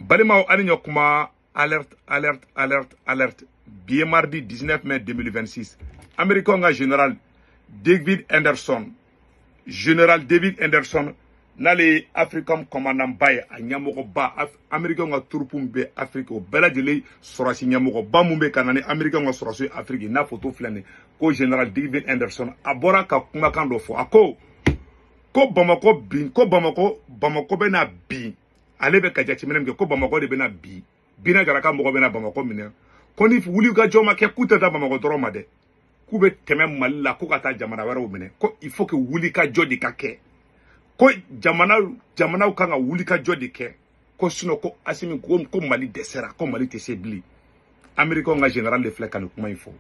Balima Anigno Kuma, alerte, alerte, alerte, alerte. Bien mardi 19 mai 2026. Américain général David Anderson. Général David Anderson. Nale African commandant Baye a Nyamogo Ba. Américain a Turpumbe Afrique au Beladele Sorasi Nyamogo Ba Mumbe Kanane. Américain a Sorasi Afrique. Na photo flane. Ko général David Anderson. Abora ka kumakando fo. Ako. Ko Bamako bin. Ko Bamako bena bin. Alebe kajati menem ko Bamako de bena bi. Bina garaka mogo bena Bamako mine. Koni wuli ga joma ke kuta da Bamako droma de. Kube teme malila ko kata jamana wara mine. Ko il faut que wuli ka jodi ka ke. Ko jamana kanga wuli ka jodi ke. Ko sino ko asimi ko Mali desera ko Mali tesebli. Amerika nga general de fleka no kuma info.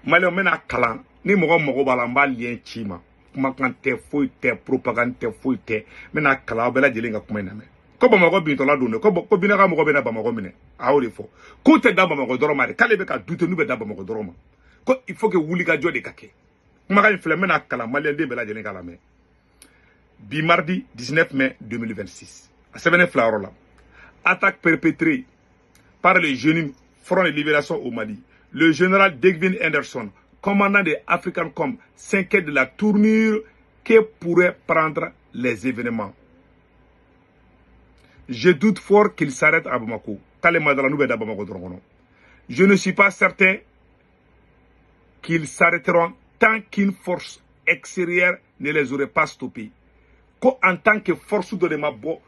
Mali mena kala ni mogo bala mba lien chima. Kuma kan te foi te propagande te foi te mena kala bela jelinga kuma iname. Ko Bamako bintola dune ko bina ka mogo bena Bamako mine awole fo ko te da Bamako doroma de kale be ka dute nu be da Bamako doroma ko il faut que wuli ka jodi kake kuma ka infle mena kala Mali de bela jelinga la me bi mardi 19 mai 2026 a semaine flarola attaque perpétrée par le jeune Front de Libération au Mali. Le général David Anderson, commandant de Africancom, s'inquiète de la tournure que pourraient prendre les événements. Je doute fort qu'il s'arrête à Bamako. Je ne suis pas certain qu'ils s'arrêteront tant qu'une force extérieure ne les aurait pas stoppés. En tant que force de l'Emabo,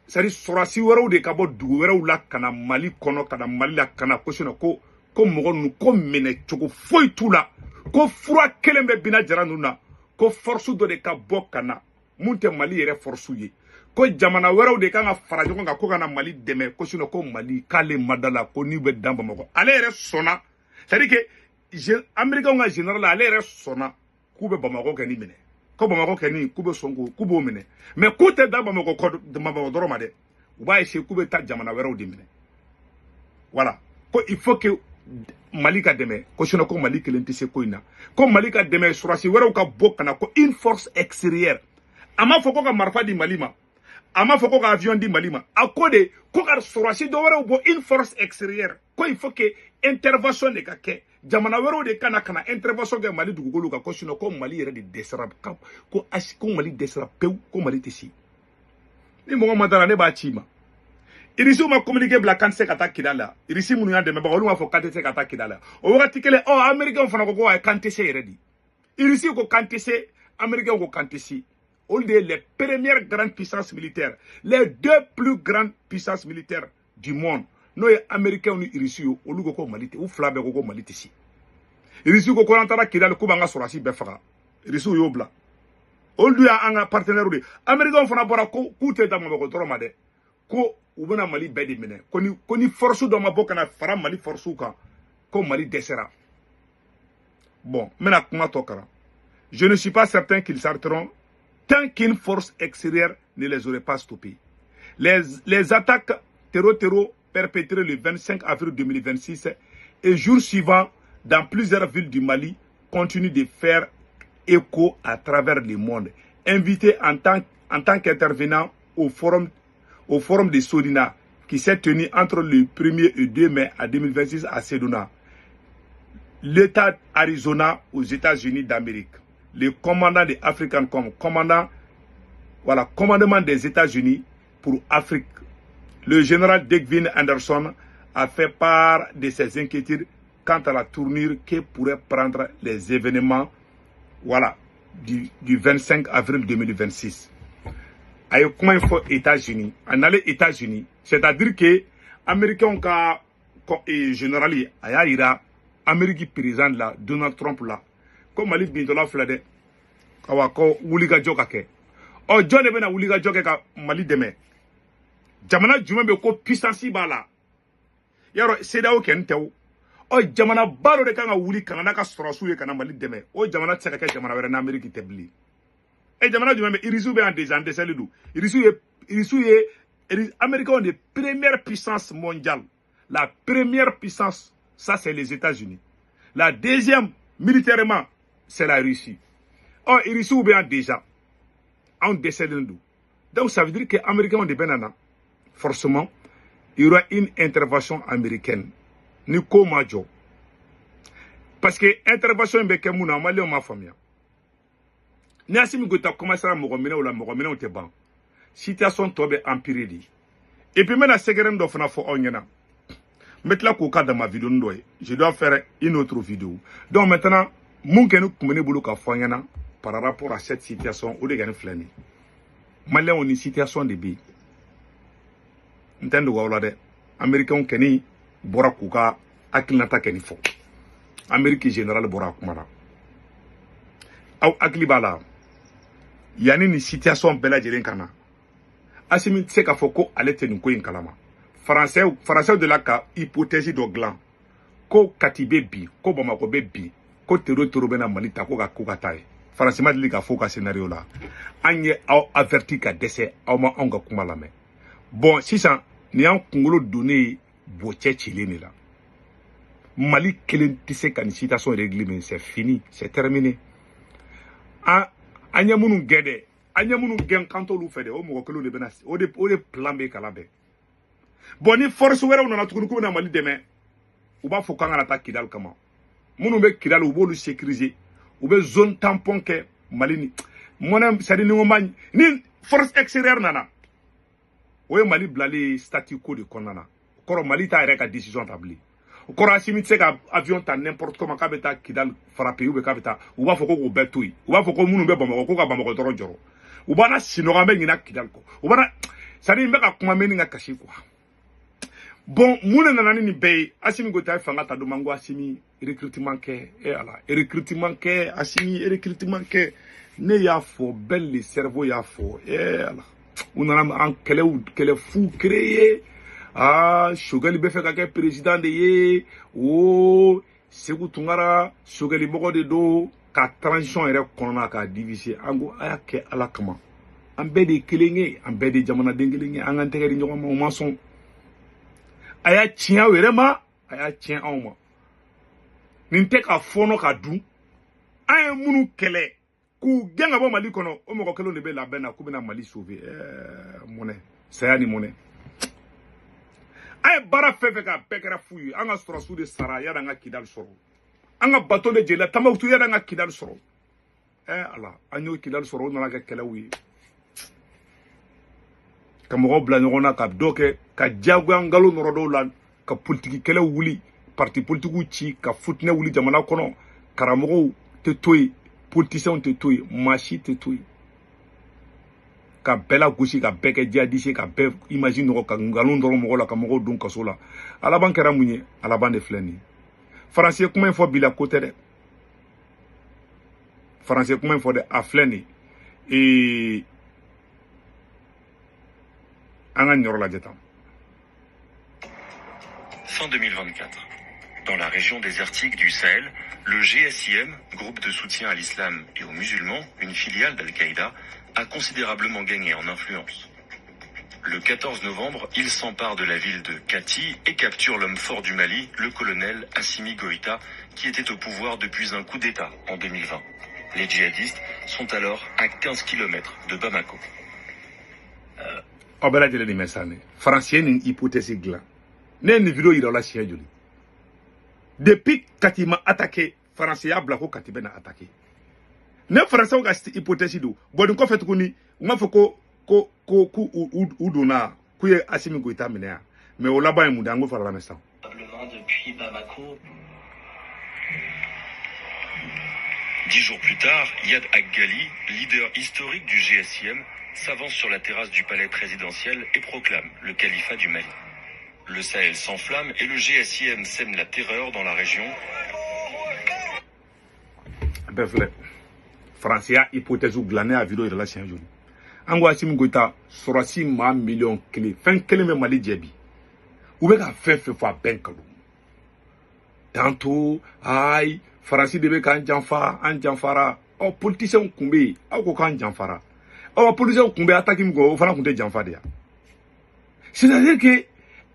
c'est-à-dire sorasi wɛrɛw de ka bɔ dugu wɛrɛw la kana Mali kɔnɔ kana Mali la kana kosɛbɛ ko mɔgɔ ninnu ko minɛ cogo foyi t'u la ko fura kelen bɛ bina jara ninnu na ko force dɔ de ka bɔ kana mun tɛ Mali yɛrɛ force ye ko jamana wɛrɛw de kan ka fara ɲɔgɔn kan ko kana Mali dɛmɛ kosɛbɛ ko Mali k'ale ma da la ko n'u bɛ dan Bamakɔ ale yɛrɛ sɔnna c'est-à-dire que Américain ka général ale yɛrɛ sɔnna k'u bɛ Bamakɔ kɛ ni minɛ. Ko Bamako keni kube songo kubo mine mais kote da Bamako ko de Bamako doroma de u ba essayer kube ta jamana wɛrɛw de mine voilà ko il faut que Mali ka dɛmɛ ko sinon ko Mali kelen tɛ se ko ina ko Mali ka dɛmɛ surasi wɛrɛw ka bɔ kana ko une force extérieure ama fɔ ko ka marifa di Mali ma ama fɔ ko ka avion di Mali ma a ko de ko ka surasi dɔ wɛrɛw bɔ une force extérieure ko il faut que intervention de ka kɛ jamana wɛrɛw de kana intervention kɛ Mali dugukolo kan ko sinon ko Mali yɛrɛ de dɛsɛra ko Mali dɛsɛra pewu ko Mali tɛ se ni mɔgɔ ma dara ne b'a ci ma irisiw ma communiqué bila kan tɛ se ka taa Kidali la irisi minnu y'a dɛmɛbaga olu b'a fɔ kan tɛ se ka taa Kidali la o wagati kelen américain fana ko ayi kan tɛ se yɛrɛ de irisi ko kan tɛ se américain ko kan tɛ se olu de ye les premières grandes puissances militaires les deux plus grandes puissances militaires du monde n'o ye américain ni irisi yo olu ko Mali tɛ u fila bɛɛ ko Mali tɛ se irisi ko n'an taara Kidali k'u b'an ka sɔrɔsi bɛɛ faga irisiw y'o bila olu y'an ka partenaire de américain fana bɔra ko k'u tɛ da Bamakɔ dɔrɔn ma dɛ ko u bɛna Mali bɛɛ de minɛ ko ni force dɔ ma bɔ kana fara Mali force kan ko Mali dɛsɛra bon n bɛna kuma tɔ kara je ne suis pas certain qu'ils s'arrêteront tant qu'une force extérieure ne les aurait pas stoppés les attaques terreau perpétrées le 25 avril 2026 et jour suivant dans plusieurs villes du Mali continuent de faire écho à travers le monde. Invité en tant qu'intervenant au forum de Solina qui s'est tenu entre le 1er et 2 mai à 2026 à Sedona, l'État d'Arizona aux États-Unis d'Amérique. Le commandant de Africancom, commandement des États-Unis pour Afrique. Le général David Anderson a fait part de ses inquiétudes quant à la tournure que pourraient prendre les événements du 25 avril 2026. Ayo comment il faut États-Unis, en aller États-Unis, c'est-à-dire que Américains ka général aya ira Amérique président là Donald Trump là comme Mali bintola flade kawa ko wuliga joka ke o jone bena wuliga joka ka Mali deme jamana juma be ko puissance ba la yaro CEDEAO ken tew o jamana baro de kan ka wuli kana ka sorosu ye kana Mali deme o jamana tsaka ke jamana wera na Amerique tebli e jamana juma be irisu be en desalidu irisu ye américains de première puissance mondiale la première puissance ça c'est les États-Unis la deuxième militairement c'est la Russie oh irisu be en déjà en desalidu donc ça veut dire que américains de benana forcément il y aura une intervention américaine. Ni ko majo. Parce que intervention mbeke muna mali on ma famille. Ni Assimi Goïta commence à mɔgɔ minɛ ou la mɔgɔ minɛ ou te ban. Situation tobe empiré di. Et puis maintenant segerem do fana fo onyena. Maintenant k'o ka dans ma vidéo ndoye. Je dois faire une autre vidéo. Donc maintenant mun kenu kumene bulu ka fo onyena par rapport à cette situation ou de gani flani. Malien on une situation de bi. Ntendo wala de Américain keni bora kuka akilnata keni fo. Amérique général bora kumara. Aw akli bala. Yani ni situation bela jelen kana. Assimi se ka fo ko ale te ko in kalama. Français de la ka hypothèse do glan. Ko katibe bi, ko Bamako be bi, ko tero bena manita ko ka taye. Français ma dili ka fo ka scénario la. Anye aw averti ka dese aw ma onga kuma la me. Bon, si ça ni an kungolo donné boche chileni la. Mali kelen tisse kan situation réglée mais c'est fini, c'est terminé. Anya munu gede, anya munu gen kanto lu fede o mo ko le bena o de plan B kalabe. Bon ni force wera on na tukunu ko na Mali deme. U ba fo kan na ta Kidal kama. Munu be Kidal u bo lu sécuriser. U be zone tampon ke Mali ni. Mona sadi ni ngomani ni force extérieure nana. Oye Mali blali statu quo de konana. Koro Mali ta reka décision tabli. Koro Assimi tse ka avion ta n'importe comment ka beta Kidal frapper ou be ka beta ou ba foko ko betui ou ba foko munu be Bamako ko ka Bamako toro joro ou bana sinoga me ngina Kidal ko ou bana sadi mbe ka kuma meni nga kashi kwa. Bon muna nanani ni be Assimi Goïta fanga ta do mango Assimi recrutement ke e ala recrutement ke Assimi recrutement ke ne ya fo bel le cerveau ya fo e ala on a en kele fou créé. Ah, Chogueli be fe ka ke président de ye o Sékou Toungara Chogueli bogo de do ka transition ere konona ka diviser ango aya ke ala kama ambe de kelenge ambe de jamana dengelenge an tegeri nyoma mo mason aya tia werema aya tia awma ninte ka fono ka du ay munu kele ku genga bo Mali kono o mo ko kelo ne be la bena ku bena Mali sauver monnaie sayani monnaie. Aye bara fefe ka pekera fuyu anga sorosu de sara ya nga Kidal soro anga bateau de jela tamautu ya nga Kidal soro ala anyo Kidal soro na ka kelawi kamo bla nyona ka doke ka jagu ngalo norodo lan ka politique kele wuli parti politique ci ka futne wuli jamana kono karamogo te toy politicien te toy machi te toy ka bela gushi ka beke jihadiste ka be imagine ko ka ngalon doro mo la ka mo dun kasola ala ban kera munye ala ban de fleni français comment il faut bila côté de français comment il faut de afleni et anga nyoro la jetam. Fin 2024. Dans la région désertique du Sahel, le GSIM, groupe de soutien à l'islam et aux musulmans, une filiale d'Al-Qaïda, a considérablement gagné en influence. Le 14 novembre, il s'empare de la ville de Kati et capture l'homme fort du Mali, le colonel Assimi Goïta, qui était au pouvoir depuis un coup d'État en 2020. Les djihadistes sont alors à 15 km de Bamako. Depuis Kati m'a attaqué, Français a blako Kati ben a attaqué. Ne Français a hypothèse do. Bon ko fait kuni, on fa ko udona ku ye Assimi Goïta menea. Mais au là-bas mu dango fa la maison. Depuis Bamako. 10 jours plus tard, Yad Ag-Ghali, leader historique du GSIM, s'avance sur la terrasse du palais présidentiel et proclame le califat du Mali. Le Sahel s'enflamme et le GSIM sème la terreur dans la région. Français a hypothèse ou glané à vidéo de la chaîne. Ango Assimi Goïta sera 6 millions clés. Fin clé me Mali djebi. Ou bien fait fois ben kalou. Tantôt, aïe, Français debe kan janfara. Oh, politicien kumbe, au kan janfara. Oh, politicien kumbe attaque mgo, au fana kunte janfara dia. C'est-à-dire que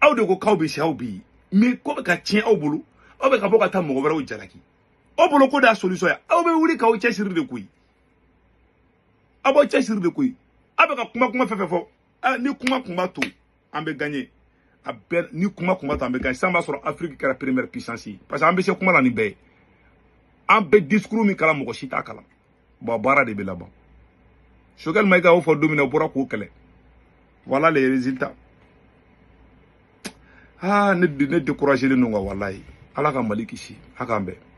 aw de ko kawbe shawbi mais ko be ka tien aw bulu aw be ka boka tam mo wara jalaki aw bulu ko da solution ya aw be wuri ka o chesir de kuyi abo chesir de kuyi abe ka kuma fefefo ni kuma to ambe gagner a bɛɛ ni kuma tan bɛ kan sisan b'a sɔrɔ Afrique kɛra première puissance ye parce que an bɛ se kuma la ni bɛɛ ye an bɛ discours min kala mɔgɔ si t'a kala bon baara de bɛ laban Choguel Maïga y'o fɔ don min na o bɔra k'o kɛlɛ voilà les résultats ne découragé len don quoi wallahi ala ka Mali kisi a k'an bɛɛ